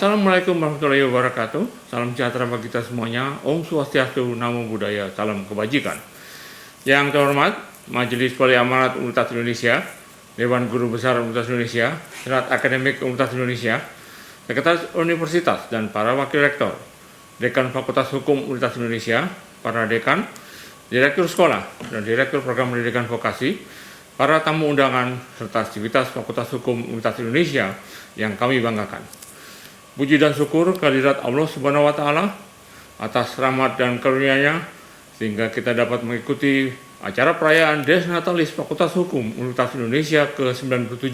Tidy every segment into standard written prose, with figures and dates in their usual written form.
Assalamualaikum warahmatullahi wabarakatuh. Salam sejahtera bagi kita semuanya. Om Swastiastu, Namo Buddhaya, salam kebajikan. Yang terhormat, Majelis Wali Amanat Universitas Indonesia, Dewan Guru Besar Universitas Indonesia, Senat Akademik Universitas Indonesia, Sekretaris Universitas dan para Wakil Rektor, Dekan Fakultas Hukum Universitas Indonesia, para Dekan, Direktur Sekolah, dan Direktur Program Pendidikan Vokasi, para tamu undangan, serta aktivitas Fakultas Hukum Universitas Indonesia yang kami banggakan. Puji dan syukur kehadirat Allah Subhanahu wa Ta'ala atas rahmat dan karunia-Nya sehingga kita dapat mengikuti acara perayaan Des Natalis Fakultas Hukum Universitas Indonesia ke-97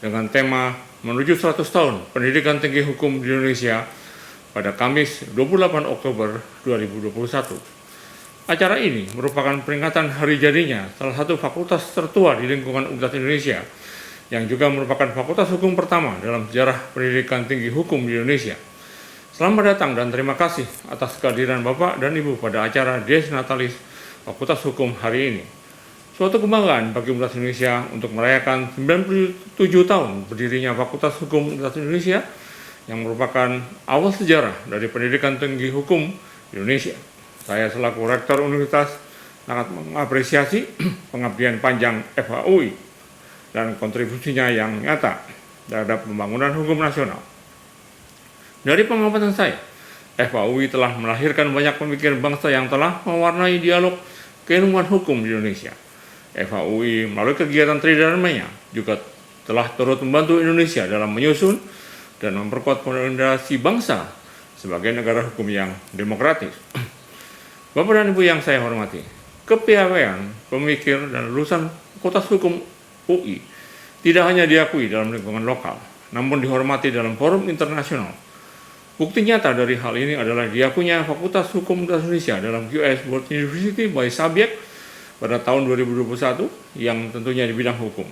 dengan tema menuju 100 tahun Pendidikan Tinggi Hukum di Indonesia pada Kamis 28 Oktober 2021. Acara ini merupakan peringatan hari jadinya salah satu fakultas tertua di lingkungan Universitas Indonesia yang juga merupakan fakultas hukum pertama dalam sejarah pendidikan tinggi hukum di Indonesia. Selamat datang dan terima kasih atas kehadiran Bapak dan Ibu pada acara Des Natalis Fakultas Hukum hari ini. Suatu kebanggaan bagi Universitas Indonesia untuk merayakan 97 tahun berdirinya Fakultas Hukum Universitas Indonesia yang merupakan awal sejarah dari pendidikan tinggi hukum di Indonesia. Saya selaku Rektor Universitas sangat mengapresiasi pengabdian panjang FHUI dan kontribusinya yang nyata terhadap pembangunan hukum nasional. Dari pengamatan saya, FHUI telah melahirkan banyak pemikiran bangsa yang telah mewarnai dialog keilmuan hukum di Indonesia. FHUI melalui kegiatan tridharmanya juga telah turut membantu Indonesia dalam menyusun dan memperkuat fondasi bangsa sebagai negara hukum yang demokratis. Bapak dan Ibu yang saya hormati, kepiawaian pemikir dan lulusan Fakultas Hukum UI tidak hanya diakui dalam lingkungan lokal, namun dihormati dalam forum internasional. Bukti nyata dari hal ini adalah diakuinya Fakultas Hukum Universitas Indonesia dalam US World University by Subject pada tahun 2021 yang tentunya di bidang hukum.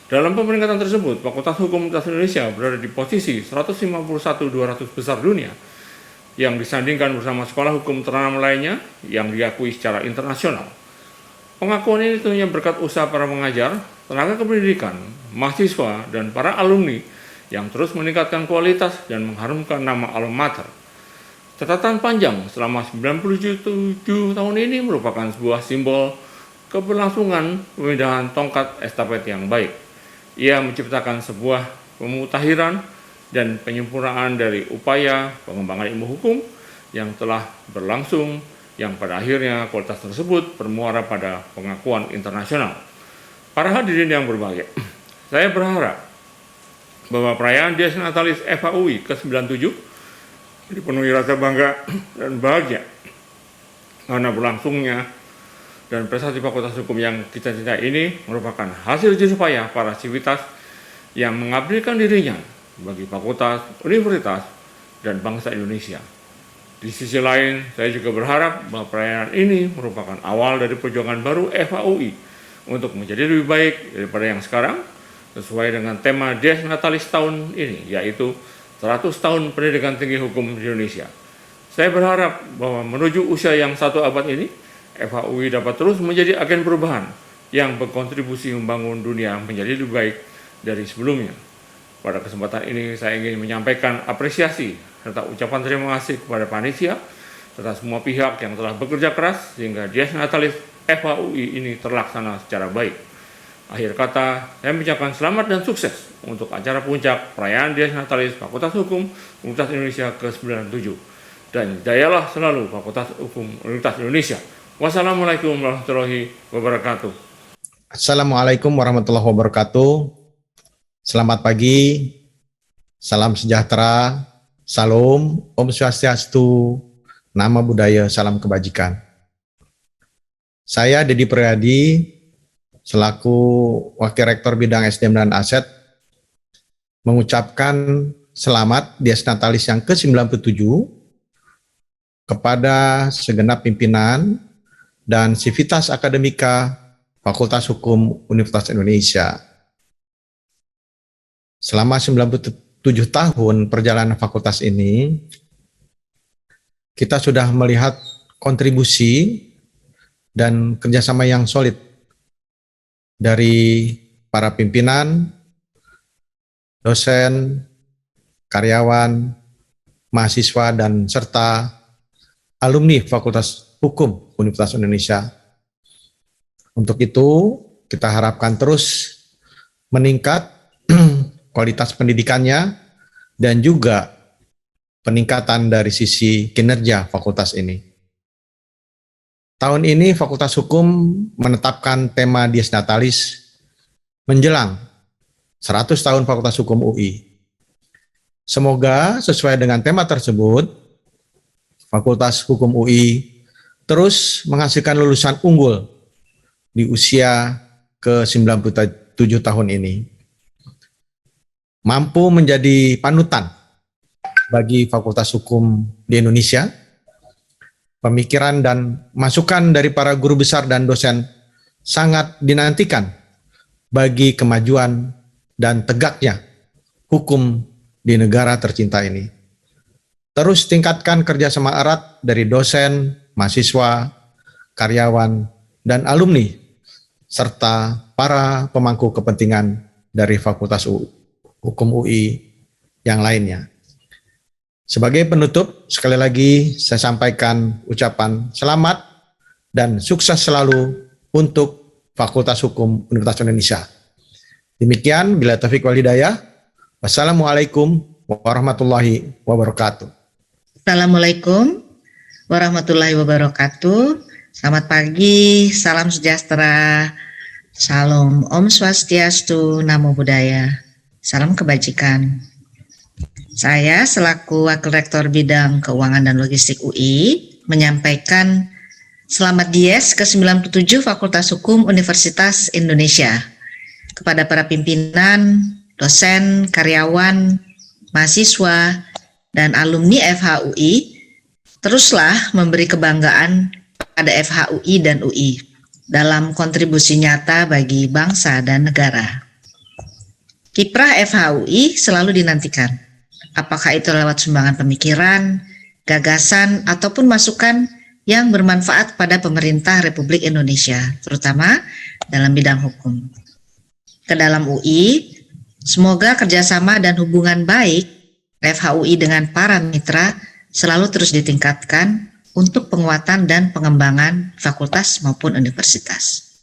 Dalam pemeringkatan tersebut, Fakultas Hukum Universitas Indonesia berada di posisi 151-200 besar dunia yang disandingkan bersama sekolah hukum ternama lainnya yang diakui secara internasional. Pengakuan ini tentunya berkat usaha para pengajar, tenaga kependidikan, mahasiswa, dan para alumni yang terus meningkatkan kualitas dan mengharumkan nama alma mater. Catatan panjang selama 97 tahun ini merupakan sebuah simbol keberlangsungan pemindahan tongkat estafet yang baik. Ia menciptakan sebuah pemutahiran dan penyempurnaan dari upaya pengembangan ilmu hukum yang telah berlangsung yang pada akhirnya kualitas tersebut bermuara pada pengakuan internasional. Para hadirin yang berbahagia, saya berharap bahwa perayaan Des Natalis FHUI ke-97 dipenuhi rasa bangga dan bahagia karena berlangsungnya dan prestasi Fakultas Hukum yang kita cintai ini merupakan hasil jerih payah para sivitas yang mengabdikan dirinya bagi fakultas, universitas, dan bangsa Indonesia. Di sisi lain, saya juga berharap bahwa perayaan ini merupakan awal dari perjuangan baru FHUI untuk menjadi lebih baik daripada yang sekarang, sesuai dengan tema Des Natalis tahun ini, yaitu 100 tahun pendidikan tinggi hukum di Indonesia. Saya berharap bahwa menuju usia yang 1 abad ini, FHUI dapat terus menjadi agen perubahan yang berkontribusi membangun dunia menjadi lebih baik dari sebelumnya. Pada kesempatan ini, saya ingin menyampaikan apresiasi serta ucapan terima kasih kepada panitia serta semua pihak yang telah bekerja keras sehingga Des Natalis FHUI ini terlaksana secara baik. Akhir kata, saya mengucapkan selamat dan sukses untuk acara puncak perayaan Des Natalis Fakultas Hukum Universitas Indonesia ke-97. Dan jayalah selalu Fakultas Hukum Universitas Indonesia. Wassalamualaikum warahmatullahi wabarakatuh. Assalamualaikum warahmatullahi wabarakatuh. Selamat pagi, salam sejahtera, salam, Om Swastiastu, Namo Buddhaya, salam kebajikan. Saya Dedi Priadi, selaku Wakil Rektor Bidang SDM dan Aset, mengucapkan selamat Des Natalis yang ke-97 kepada segenap pimpinan dan sivitas akademika Fakultas Hukum Universitas Indonesia. Selama 97 tahun perjalanan fakultas ini, kita sudah melihat kontribusi dan kerjasama yang solid dari para pimpinan, dosen, karyawan, mahasiswa, dan serta alumni Fakultas Hukum Universitas Indonesia. Untuk itu, kita harapkan terus meningkat kualitas pendidikannya dan juga peningkatan dari sisi kinerja fakultas ini. Tahun ini Fakultas Hukum menetapkan tema Dies Natalis menjelang 100 tahun Fakultas Hukum UI. Semoga sesuai dengan tema tersebut, Fakultas Hukum UI terus menghasilkan lulusan unggul di usia ke-97 tahun ini. Mampu menjadi panutan bagi Fakultas Hukum di Indonesia. Pemikiran dan masukan dari para guru besar dan dosen sangat dinantikan bagi kemajuan dan tegaknya hukum di negara tercinta ini. Terus tingkatkan kerjasama erat dari dosen, mahasiswa, karyawan, dan alumni, serta para pemangku kepentingan dari Fakultas Hukum UI yang lainnya. Sebagai penutup, sekali lagi saya sampaikan ucapan selamat dan sukses selalu untuk Fakultas Hukum Universitas Indonesia. Demikian, bila taufiq wal hidayah. Wassalamualaikum warahmatullahi wabarakatuh. Assalamualaikum warahmatullahi wabarakatuh. Selamat pagi, salam sejahtera, salam Om Swastiastu, Namo Buddhaya, salam kebajikan. Saya selaku Wakil Rektor Bidang Keuangan dan Logistik UI menyampaikan selamat Dies ke-97 Fakultas Hukum Universitas Indonesia kepada para pimpinan, dosen, karyawan, mahasiswa, dan alumni FHUI. Teruslah memberi kebanggaan pada FHUI dan UI dalam kontribusi nyata bagi bangsa dan negara. Kiprah FHUI selalu dinantikan, apakah itu lewat sumbangan pemikiran, gagasan, ataupun masukan yang bermanfaat pada pemerintah Republik Indonesia, terutama dalam bidang hukum. Ke dalam UI, semoga kerjasama dan hubungan baik FHUI dengan para mitra selalu terus ditingkatkan untuk penguatan dan pengembangan fakultas maupun universitas.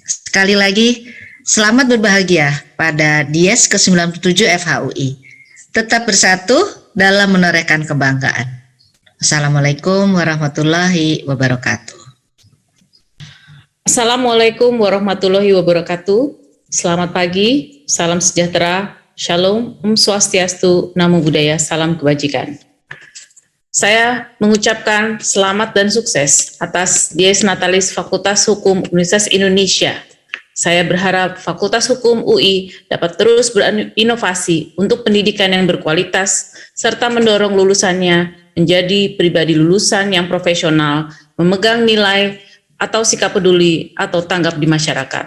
Sekali lagi, selamat berbahagia pada Dies ke-97 FHUI. Tetap bersatu dalam menorehkan kebanggaan. Assalamualaikum warahmatullahi wabarakatuh. Assalamualaikum warahmatullahi wabarakatuh. Selamat pagi, salam sejahtera, Shalom, Om Swastiastu, Namo Buddhaya, salam kebajikan. Saya mengucapkan selamat dan sukses atas Dies Natalis Fakultas Hukum Universitas Indonesia. Saya berharap Fakultas Hukum UI dapat terus berinovasi untuk pendidikan yang berkualitas, serta mendorong lulusannya menjadi pribadi lulusan yang profesional, memegang nilai atau sikap peduli atau tanggap di masyarakat.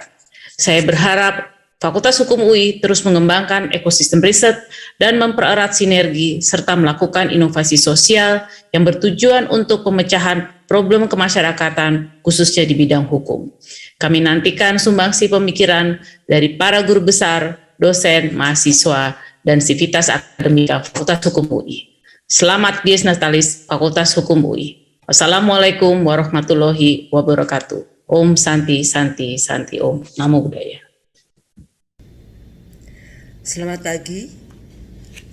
Saya berharap Fakultas Hukum UI terus mengembangkan ekosistem riset dan mempererat sinergi serta melakukan inovasi sosial yang bertujuan untuk pemecahan problem kemasyarakatan khususnya di bidang hukum. Kami nantikan sumbangsi pemikiran dari para guru besar, dosen, mahasiswa, dan sivitas akademika Fakultas Hukum UI. Selamat Dies Natalis Fakultas Hukum UI. Wassalamualaikum warahmatullahi wabarakatuh. Om Santi Santi Santi Om. Namo Buddhaya. Selamat pagi,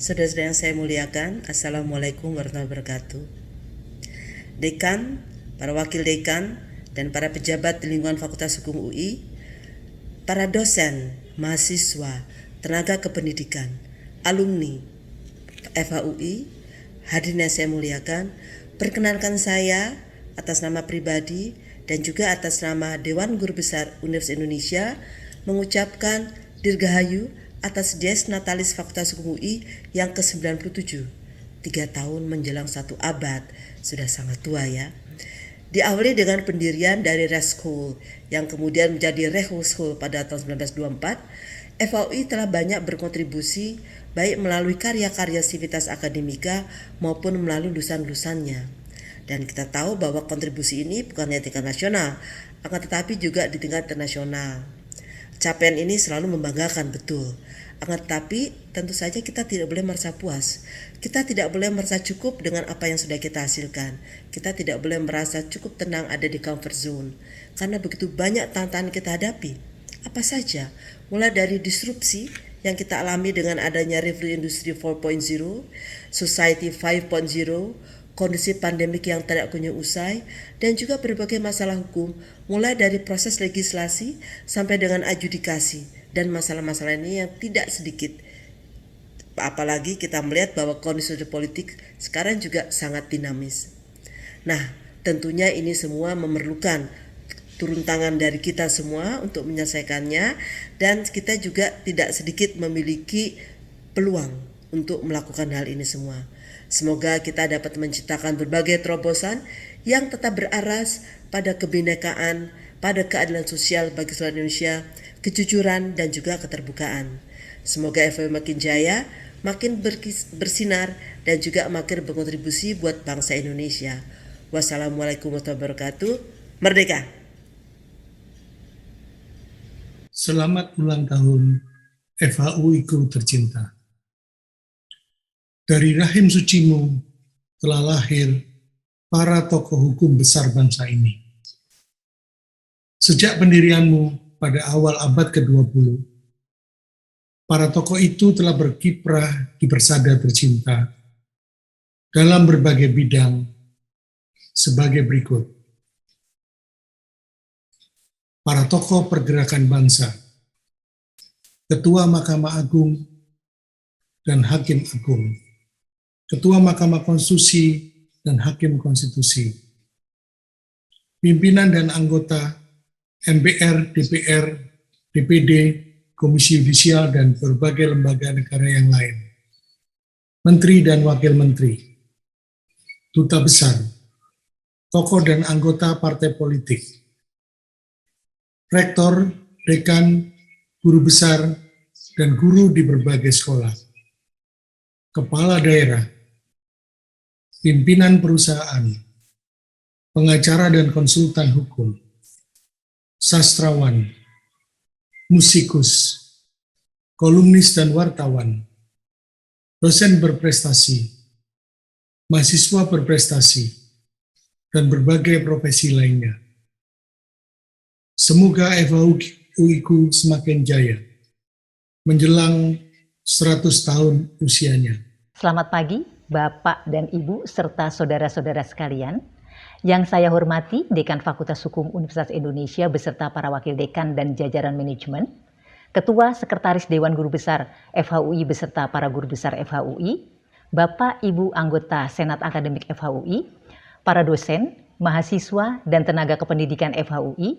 saudara-saudara yang saya muliakan. Assalamualaikum warahmatullahi wabarakatuh. Dekan, para wakil dekan, dan para pejabat di lingkungan Fakultas Hukum UI, para dosen, mahasiswa, tenaga kependidikan, alumni FHUI, hadirin yang saya muliakan, perkenalkan saya atas nama pribadi dan juga atas nama Dewan Guru Besar Universitas Indonesia mengucapkan Dirgahayu atas Dies Natalis Fakultas Hukum UI yang ke-97, 3 tahun menjelang 1 abad, sudah sangat tua ya. Diawali dengan pendirian dari Res School yang kemudian menjadi Rehu School pada tahun 1924, FHUI telah banyak berkontribusi baik melalui karya-karya sivitas akademika maupun melalui lulusan-lulusannya. Dan kita tahu bahwa kontribusi ini bukan hanya tingkat nasional, akan tetapi juga di tingkat internasional. Capaian ini selalu membanggakan betul. Akan tetapi tentu saja kita tidak boleh merasa puas. Kita tidak boleh merasa cukup dengan apa yang sudah kita hasilkan. Kita tidak boleh merasa cukup tenang ada di comfort zone. Karena begitu banyak tantangan kita hadapi. Apa saja? Mulai dari disrupsi yang kita alami dengan adanya revolusi industri 4.0, society 5.0, kondisi pandemik yang tidak kunjung usai, dan juga berbagai masalah hukum, mulai dari proses legislasi sampai dengan adjudikasi, dan masalah-masalah ini yang tidak sedikit. Apalagi kita melihat bahwa kondisi politik sekarang juga sangat dinamis. Nah, tentunya ini semua memerlukan turun tangan dari kita semua untuk menyelesaikannya, dan kita juga tidak sedikit memiliki peluang untuk melakukan hal ini semua. Semoga kita dapat menciptakan berbagai terobosan yang tetap beraras pada kebinekaan, pada keadilan sosial bagi seluruh Indonesia, kejujuran dan juga keterbukaan. Semoga FHUI makin jaya, makin bersinar dan juga makin berkontribusi buat bangsa Indonesia. Wassalamualaikum warahmatullahi wabarakatuh. Merdeka! Selamat ulang tahun FHUI-ku tercinta. Dari rahim sucimu telah lahir para tokoh hukum besar bangsa ini. Sejak pendirianmu pada awal abad ke-20, para tokoh itu telah berkiprah di persada tercinta dalam berbagai bidang sebagai berikut. Para tokoh pergerakan bangsa, Ketua Mahkamah Agung dan Hakim Agung, Ketua Mahkamah Konstitusi dan Hakim Konstitusi, pimpinan dan anggota MPR, DPR, DPD, Komisi Yudisial, dan berbagai lembaga negara yang lain, menteri dan wakil menteri, duta besar, tokoh dan anggota partai politik, rektor, dekan, guru besar, dan guru di berbagai sekolah, kepala daerah, pimpinan perusahaan, pengacara dan konsultan hukum, sastrawan, musikus, kolumnis dan wartawan, dosen berprestasi, mahasiswa berprestasi, dan berbagai profesi lainnya. Semoga FHUI-ku semakin jaya menjelang 100 tahun usianya. Selamat pagi, Bapak dan Ibu serta saudara-saudara sekalian. Yang saya hormati Dekan Fakultas Hukum Universitas Indonesia beserta para wakil dekan dan jajaran manajemen, Ketua Sekretaris Dewan Guru Besar FHUI beserta para guru besar FHUI, Bapak Ibu anggota Senat Akademik FHUI, para dosen, mahasiswa dan tenaga kependidikan FHUI,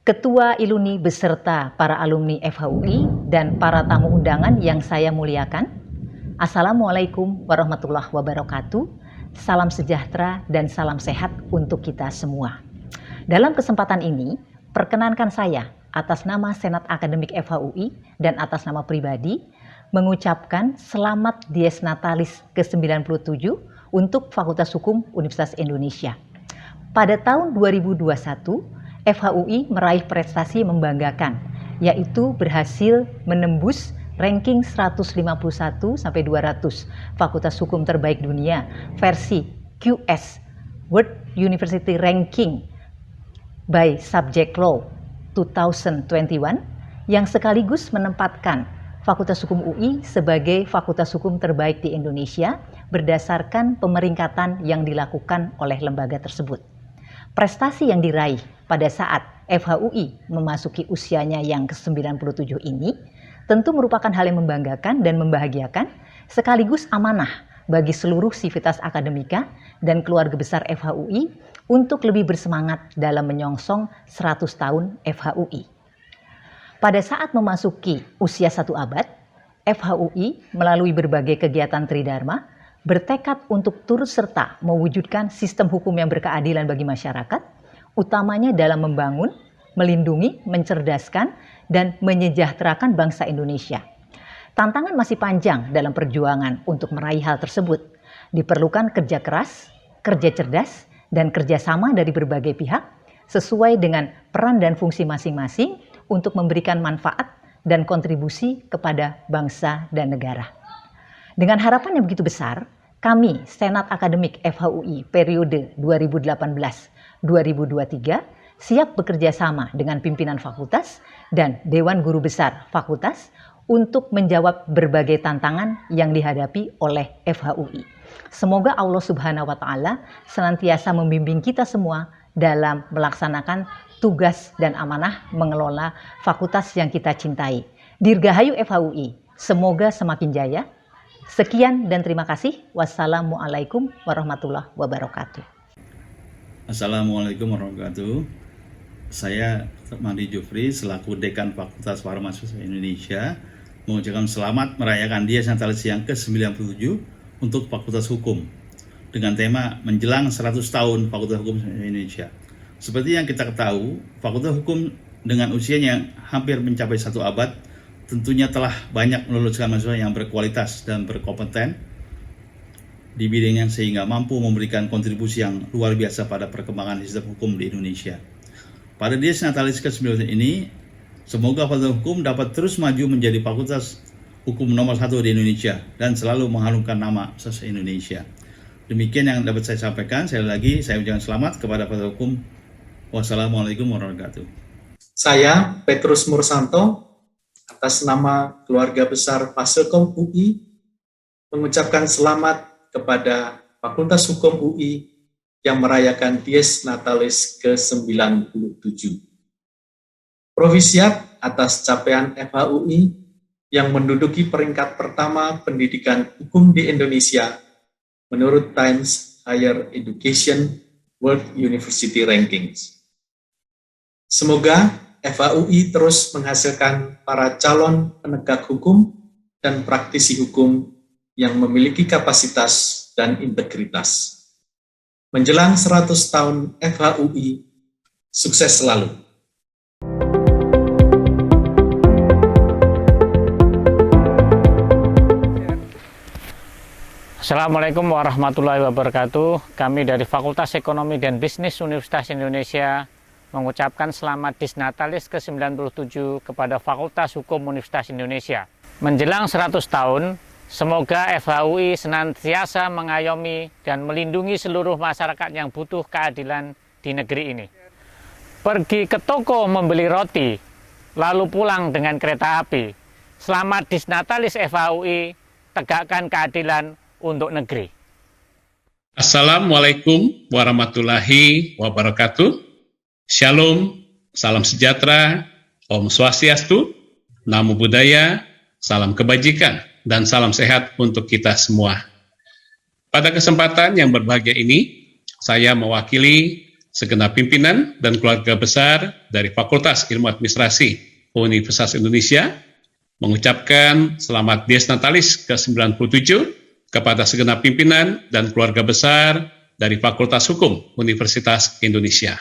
Ketua Iluni beserta para alumni FHUI dan para tamu undangan yang saya muliakan. Assalamualaikum warahmatullahi wabarakatuh. Salam sejahtera dan salam sehat untuk kita semua. Dalam kesempatan ini, perkenankan saya atas nama Senat Akademik FHUI dan atas nama pribadi mengucapkan selamat Dies Natalis ke-97 untuk Fakultas Hukum Universitas Indonesia. Pada tahun 2021, FHUI meraih prestasi membanggakan, yaitu berhasil menembus ranking 151 sampai 200 Fakultas Hukum terbaik dunia versi QS World University Ranking by Subject Law 2021 yang sekaligus menempatkan Fakultas Hukum UI sebagai Fakultas Hukum terbaik di Indonesia berdasarkan pemeringkatan yang dilakukan oleh lembaga tersebut. Prestasi yang diraih pada saat FHUI memasuki usianya yang ke-97 ini tentu merupakan hal yang membanggakan dan membahagiakan, sekaligus amanah bagi seluruh sivitas akademika dan keluarga besar FHUI untuk lebih bersemangat dalam menyongsong 100 tahun FHUI. Pada saat memasuki usia 1 abad, FHUI melalui berbagai kegiatan Tridharma bertekad untuk turut serta mewujudkan sistem hukum yang berkeadilan bagi masyarakat, utamanya dalam membangun, melindungi, mencerdaskan, dan menyejahterakan bangsa Indonesia. Tantangan masih panjang dalam perjuangan untuk meraih hal tersebut. Diperlukan kerja keras, kerja cerdas, dan kerjasama dari berbagai pihak sesuai dengan peran dan fungsi masing-masing untuk memberikan manfaat dan kontribusi kepada bangsa dan negara. Dengan harapan yang begitu besar, kami, Senat Akademik FHUI periode 2018-2023, siap bekerja sama dengan pimpinan fakultas dan Dewan Guru Besar Fakultas untuk menjawab berbagai tantangan yang dihadapi oleh FHUI. Semoga Allah Subhanahu wa Ta'ala senantiasa membimbing kita semua dalam melaksanakan tugas dan amanah mengelola fakultas yang kita cintai. Dirgahayu FHUI, semoga semakin jaya. Sekian dan terima kasih. Wassalamualaikum warahmatullahi wabarakatuh. Assalamualaikum warahmatullahi wabarakatuh. Saya Mandi Jufri selaku Dekan Fakultas Farmasi Indonesia mengucapkan selamat merayakan Dies Natalis yang ke-97 untuk Fakultas Hukum dengan tema menjelang 100 tahun Fakultas Hukum Indonesia. Seperti yang kita ketahui, Fakultas Hukum dengan usianya yang hampir mencapai 1 abad tentunya telah banyak meluluskan mahasiswa yang berkualitas dan berkompeten di bidangnya sehingga mampu memberikan kontribusi yang luar biasa pada perkembangan sistem hukum di Indonesia. Pada Dies Natalis ke-9 ini, semoga Fakultas Hukum dapat terus maju menjadi Fakultas Hukum nomor 1 di Indonesia dan selalu mengharumkan nama se-Indonesia. Demikian yang dapat saya sampaikan. Sekali lagi saya ucapkan selamat kepada Fakultas Hukum. Wassalamualaikum warahmatullahi wabarakatuh. Saya Petrus Mursanto atas nama keluarga besar Fasilkom UI mengucapkan selamat kepada Fakultas Hukum UI yang merayakan Dies Natalis ke-97. Provisiat atas capaian FHUI yang menduduki peringkat pertama pendidikan hukum di Indonesia menurut Times Higher Education World University Rankings. Semoga FHUI terus menghasilkan para calon penegak hukum dan praktisi hukum yang memiliki kapasitas dan integritas. Menjelang 100 tahun FHUI, sukses selalu. Assalamualaikum warahmatullahi wabarakatuh. Kami dari Fakultas Ekonomi dan Bisnis Universitas Indonesia mengucapkan selamat Dies Natalis ke-97 kepada Fakultas Hukum Universitas Indonesia. Menjelang 100 tahun, semoga FHUI senantiasa mengayomi dan melindungi seluruh masyarakat yang butuh keadilan di negeri ini. Pergi ke toko membeli roti, lalu pulang dengan kereta api. Selamat Dies Natalis FHUI, tegakkan keadilan untuk negeri. Assalamualaikum warahmatullahi wabarakatuh. Shalom, salam sejahtera, Om Swastiastu, Namo Buddhaya, salam kebajikan, dan salam sehat untuk kita semua. Pada kesempatan yang berbahagia ini, saya mewakili segenap pimpinan dan keluarga besar dari Fakultas Ilmu Administrasi Universitas Indonesia mengucapkan selamat Dies Natalis ke-97 kepada segenap pimpinan dan keluarga besar dari Fakultas Hukum Universitas Indonesia.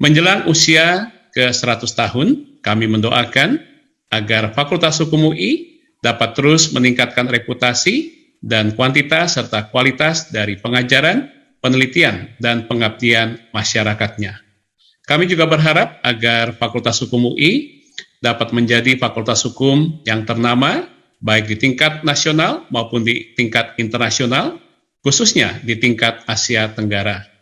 Menjelang usia ke-100 tahun, kami mendoakan agar Fakultas Hukum UI dapat terus meningkatkan reputasi dan kuantitas serta kualitas dari pengajaran, penelitian, dan pengabdian masyarakatnya. Kami juga berharap agar Fakultas Hukum UI dapat menjadi fakultas hukum yang ternama baik di tingkat nasional maupun di tingkat internasional, khususnya di tingkat Asia Tenggara.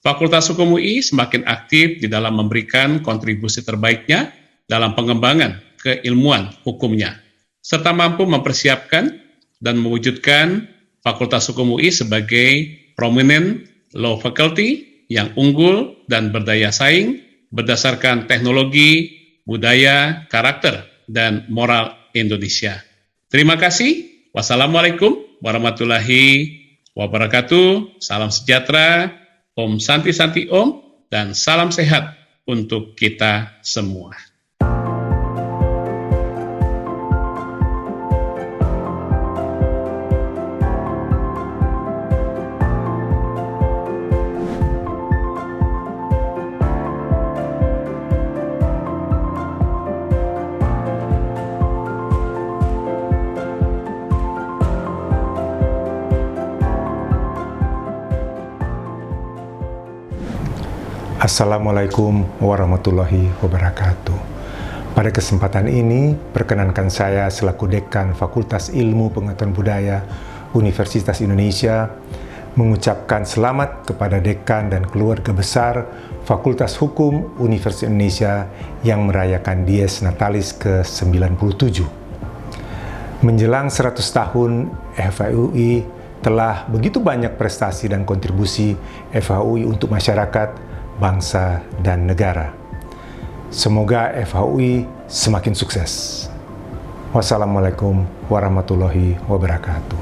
Fakultas Hukum UI semakin aktif di dalam memberikan kontribusi terbaiknya dalam pengembangan keilmuan hukumnya, serta mampu mempersiapkan dan mewujudkan Fakultas Hukum UI sebagai prominent law faculty yang unggul dan berdaya saing berdasarkan teknologi, budaya, karakter, dan moral Indonesia. Terima kasih. Wassalamualaikum warahmatullahi wabarakatuh. Salam sejahtera. Om Santi Santi Om, dan salam sehat untuk kita semua. Assalamualaikum warahmatullahi wabarakatuh. Pada kesempatan ini, perkenankan saya selaku Dekan Fakultas Ilmu Pengetahuan Budaya Universitas Indonesia mengucapkan selamat kepada Dekan dan keluarga besar Fakultas Hukum Universitas Indonesia yang merayakan Dies Natalis ke-97. Menjelang 100 tahun, FHUI telah begitu banyak prestasi dan kontribusi FHUI untuk masyarakat, bangsa, dan negara. Semoga FHUI semakin sukses. Wassalamualaikum warahmatullahi wabarakatuh.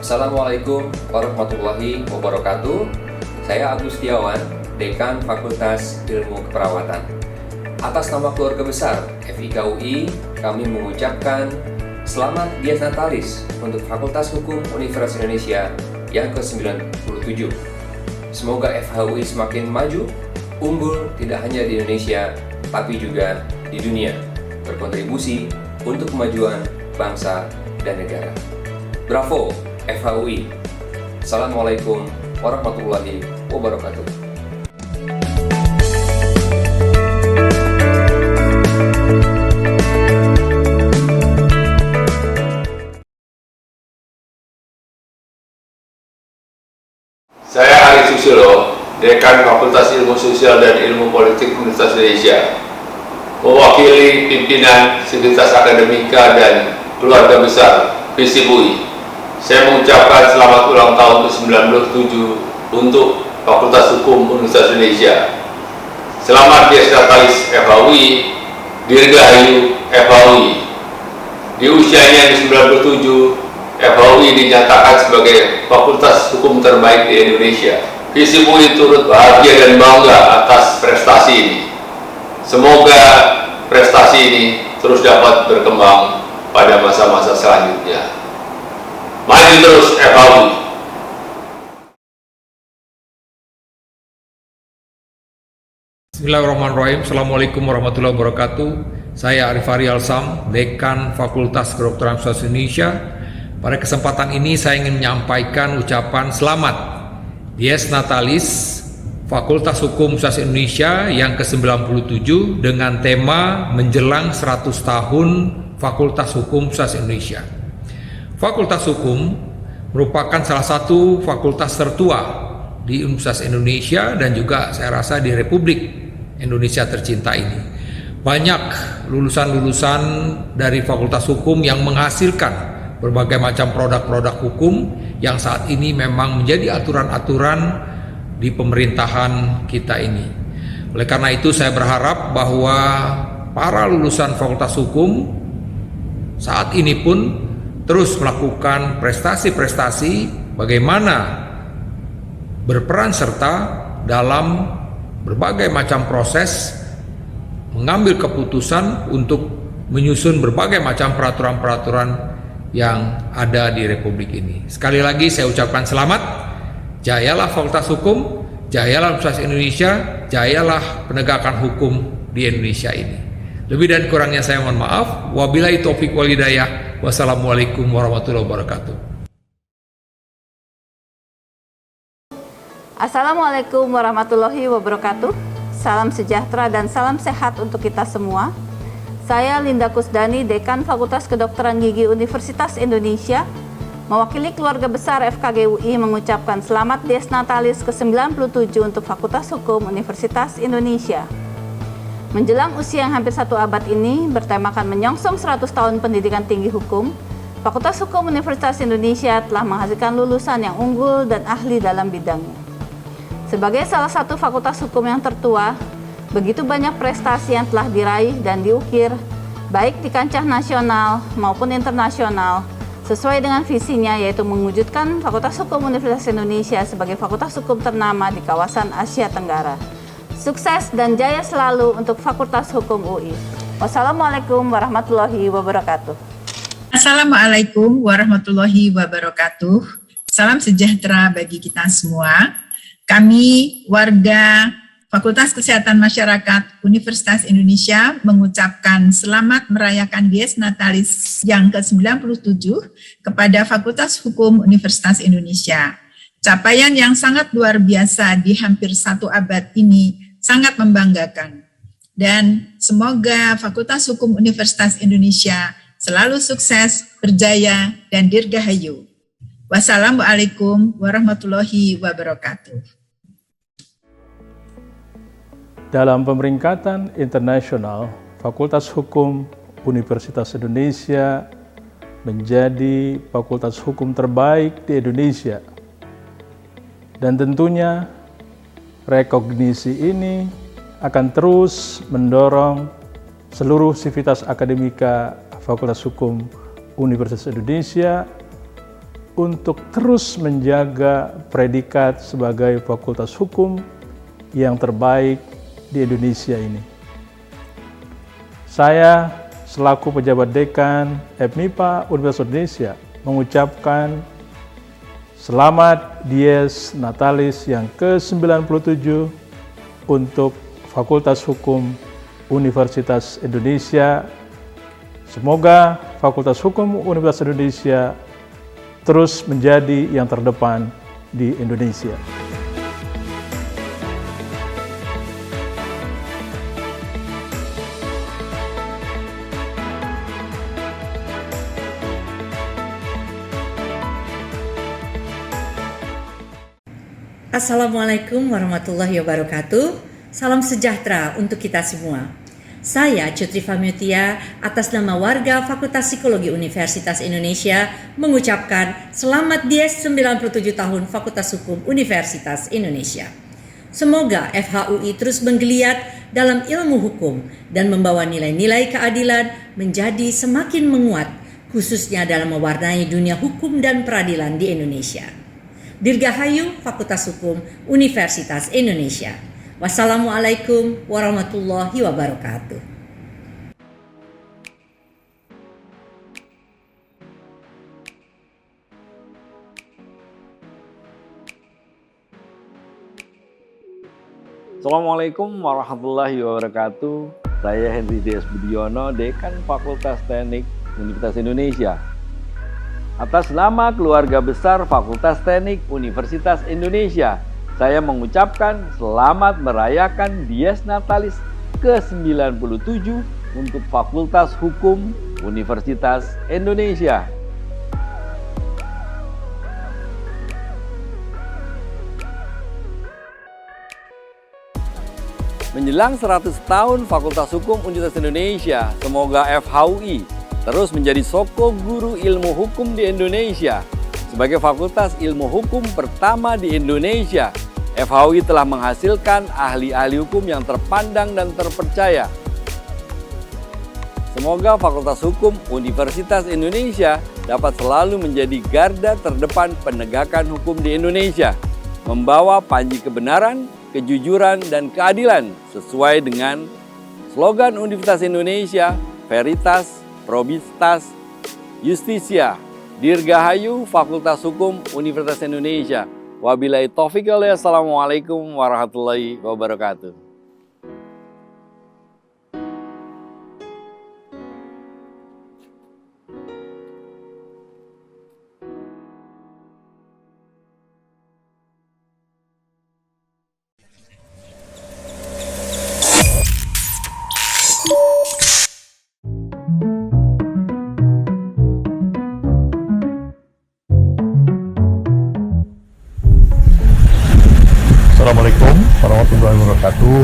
Assalamualaikum warahmatullahi wabarakatuh. Saya Agus Setiawan, Dekan Fakultas Ilmu Keperawatan. Atas nama keluarga besar FIKUI, kami mengucapkan selamat Dies Natalis untuk Fakultas Hukum Universitas Indonesia yang ke-97. Semoga FHUI semakin maju, unggul tidak hanya di Indonesia, tapi juga di dunia, berkontribusi untuk kemajuan bangsa dan negara. Bravo FHUI. Assalamualaikum warahmatullahi wabarakatuh. Saya Ari Susilo, Dekan Fakultas Ilmu Sosial dan Ilmu Politik Universitas Indonesia, mewakili pimpinan Sivitas Akademika dan keluarga besar FISIP-UI. Saya mengucapkan selamat ulang tahun ke-97 untuk Fakultas Hukum Universitas Indonesia. Selamat Dies Natalis FHUI, Dirgahayu FHUI. Di usianya di 97, FHUI dinyatakan sebagai Fakultas Hukum terbaik di Indonesia. FISIP-UI turut bahagia dan bangga atas prestasi ini. Semoga prestasi ini terus dapat berkembang pada masa-masa selanjutnya. Maju terus FHUI. Bismillahirrahmanirrahim. Assalamualaikum warahmatullahi wabarakatuh. Saya Arif Ari Alsam, Dekan Fakultas Kedokteran Universitas Indonesia. Pada kesempatan ini saya ingin menyampaikan ucapan selamat Dies Natalis Fakultas Hukum Universitas Indonesia yang ke-97 dengan tema menjelang 100 tahun Fakultas Hukum Universitas Indonesia. Fakultas Hukum merupakan salah satu fakultas tertua di Universitas Indonesia dan juga saya rasa di Republik Indonesia tercinta ini. Banyak lulusan-lulusan dari Fakultas Hukum yang menghasilkan berbagai macam produk-produk hukum yang saat ini memang menjadi aturan-aturan di pemerintahan kita ini. Oleh karena itu saya berharap bahwa para lulusan Fakultas Hukum saat ini pun terus melakukan prestasi-prestasi bagaimana berperan serta dalam berbagai macam proses mengambil keputusan untuk menyusun berbagai macam peraturan-peraturan yang ada di Republik ini. Sekali lagi saya ucapkan selamat, jayalah Fakultas Hukum, jayalah Universitas Indonesia, jayalah penegakan hukum di Indonesia ini. Lebih dan kurangnya saya mohon maaf. Wabillahi taufiq wal hidayah. Wassalamualaikum warahmatullahi wabarakatuh. Assalamualaikum warahmatullahi wabarakatuh. Salam sejahtera dan salam sehat untuk kita semua. Saya Linda Kusdani, Dekan Fakultas Kedokteran Gigi Universitas Indonesia, mewakili keluarga besar FKG UI mengucapkan selamat Dies Natalis ke-97 untuk Fakultas Hukum Universitas Indonesia. Menjelang usia yang hampir 1 abad ini, bertemakan menyongsong 100 tahun pendidikan tinggi hukum, Fakultas Hukum Universitas Indonesia telah menghasilkan lulusan yang unggul dan ahli dalam bidangnya. Sebagai salah satu fakultas hukum yang tertua, begitu banyak prestasi yang telah diraih dan diukir, baik di kancah nasional maupun internasional, sesuai dengan visinya yaitu mewujudkan Fakultas Hukum Universitas Indonesia sebagai fakultas hukum ternama di kawasan Asia Tenggara. Sukses dan jaya selalu untuk Fakultas Hukum UI. Wassalamualaikum warahmatullahi wabarakatuh. Assalamualaikum warahmatullahi wabarakatuh. Salam sejahtera bagi kita semua. Kami warga Fakultas Kesehatan Masyarakat Universitas Indonesia mengucapkan selamat merayakan Dies Natalis yang ke-97 kepada Fakultas Hukum Universitas Indonesia. Capaian yang sangat luar biasa di hampir 1 abad ini sangat membanggakan. Dan semoga Fakultas Hukum Universitas Indonesia selalu sukses, berjaya, dan dirgahayu. Wassalamualaikum warahmatullahi wabarakatuh. Dalam pemeringkatan internasional, Fakultas Hukum Universitas Indonesia menjadi fakultas hukum terbaik di Indonesia. Dan tentunya rekognisi ini akan terus mendorong seluruh sivitas akademika Fakultas Hukum Universitas Indonesia untuk terus menjaga predikat sebagai fakultas hukum yang terbaik di Indonesia ini. Saya selaku pejabat dekan FMIPA Universitas Indonesia mengucapkan selamat Dies Natalis yang ke-97 untuk Fakultas Hukum Universitas Indonesia. Semoga Fakultas Hukum Universitas Indonesia terus menjadi yang terdepan di Indonesia. Assalamualaikum warahmatullahi wabarakatuh. Salam sejahtera untuk kita semua. Saya Cutri Famyutia atas nama warga Fakultas Psikologi Universitas Indonesia mengucapkan selamat Dies 97 tahun Fakultas Hukum Universitas Indonesia. Semoga FHUI terus menggeliat dalam ilmu hukum dan membawa nilai-nilai keadilan menjadi semakin menguat, khususnya dalam mewarnai dunia hukum dan peradilan di Indonesia. Dirgahayu Fakultas Hukum Universitas Indonesia. Wassalamualaikum warahmatullahi wabarakatuh. Assalamualaikum warahmatullahi wabarakatuh. Saya Henry D.S. Budiono, Dekan Fakultas Teknik Universitas Indonesia. Atas nama keluarga besar Fakultas Teknik Universitas Indonesia, saya mengucapkan selamat merayakan Dies Natalis ke-97 untuk Fakultas Hukum Universitas Indonesia. Menjelang 100 tahun Fakultas Hukum Universitas Indonesia, semoga FHUI terus menjadi soko guru ilmu hukum di Indonesia. Sebagai fakultas ilmu hukum pertama di Indonesia, FHUI telah menghasilkan ahli-ahli hukum yang terpandang dan terpercaya. Semoga Fakultas Hukum Universitas Indonesia dapat selalu menjadi garda terdepan penegakan hukum di Indonesia, membawa panji kebenaran, kejujuran, dan keadilan sesuai dengan slogan Universitas Indonesia, Veritas, Probistas, Justisia. Dirgahayu Fakultas Hukum Universitas Indonesia. Wabillahi taufiq wal hidayah. Assalamualaikum warahmatullahi wabarakatuh. Assalamualaikum warahmatullahi wabarakatuh.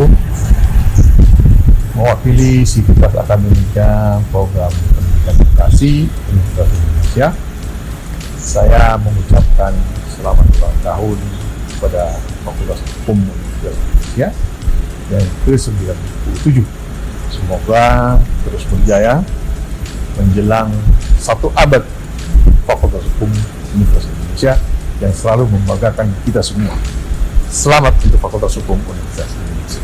Mewakili Sivitas Akademika Program Pendidikan Edukasi Universitas Indonesia, saya mengucapkan selamat ulang tahun kepada Fakultas Hukum Universitas Indonesia yang ke-97. Semoga terus berjaya menjelang 1 abad Fakultas Hukum Universitas Indonesia yang selalu membanggakan kita semua. Selamat untuk Fakultas Hukum Universitas Indonesia.